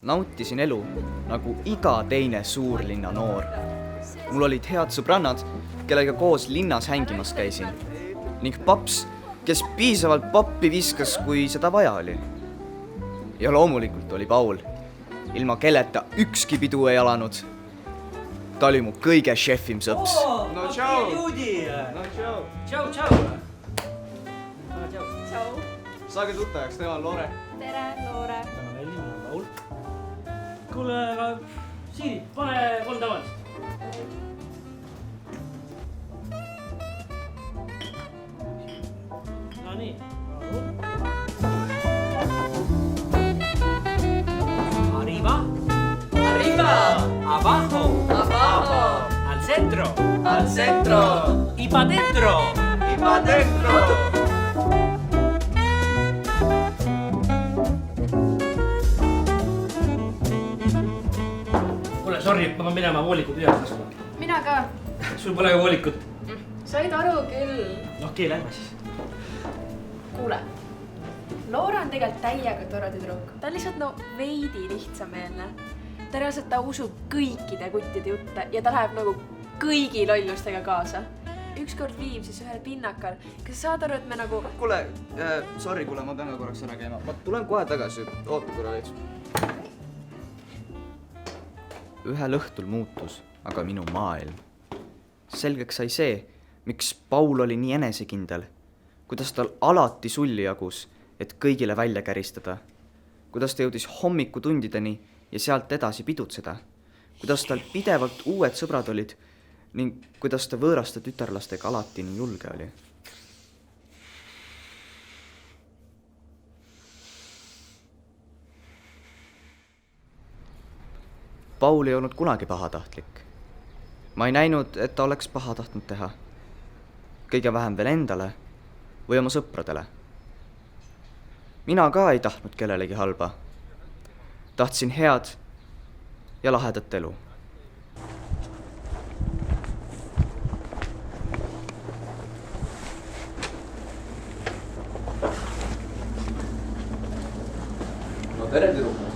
Nautisin elu nagu iga teine suurlinna noor. Mul olid head sõbrannad, kellega koos linnas hängimas käisin. Ning paps, kes piisavalt pappi viskas, kui seda vaja oli. Ja loomulikult oli Paul, ilma kelleta ükski pidu ei alanud. Ta oli mu kõige šefim sõps. No tšau! No tšau! Tšau, tšau! Tšau! Saage tuttavaks, tema on Loore. Tere, Loore! Täna Velli, mina olen Paul. Kuule, aga Siiri, pane 3 tavalist. No nii. Arriba. Arriba! Abajo. Abajo! Al centro. Al centro! Y pa' dentro. Y pa' dentro! Kuule, sorry, ma pean minema voolikut üles lasma. Mina ka. Sul pole ka voolikut. Said aru küll. Okei, lähme siis. Kuule, Loora on tegelikult täiega tore tüdruk. Ta on lihtsalt veidi lihtsameelne. Ta reaalselt ta usub kõikide kuttide jutte ja ta läheb nagu kõigi lollustega kaasa. Ükskord viib siis ühel pinnakal. Kas sa saad aru, et me nagu... Kuule, sorry, ma pean ka korraks ära käima. Ma tulen kohe tagasi, oota korra veits. Ühel õhtul muutus aga minu maailm. Selgeks sai see, miks Paul oli nii enesekindel, kuidas tal alati sulli jagus, et kõigile välja käristada, kuidas ta jõudis hommikutundideni ja sealt edasi pidutseda, kuidas tal pidevalt uued sõbrad olid ning kuidas ta võõraste tütarlastega alati nii julge oli. Paul ei olnud kunagi pahatahtlik. Ma ei näinud, et ta oleks paha tahtnud teha. Kõige vähem veel endale või oma sõpradele. Mina ka ei tahtnud kellelegi halba. Tahtsin head ja lahedat elu. No tere, tüdruk!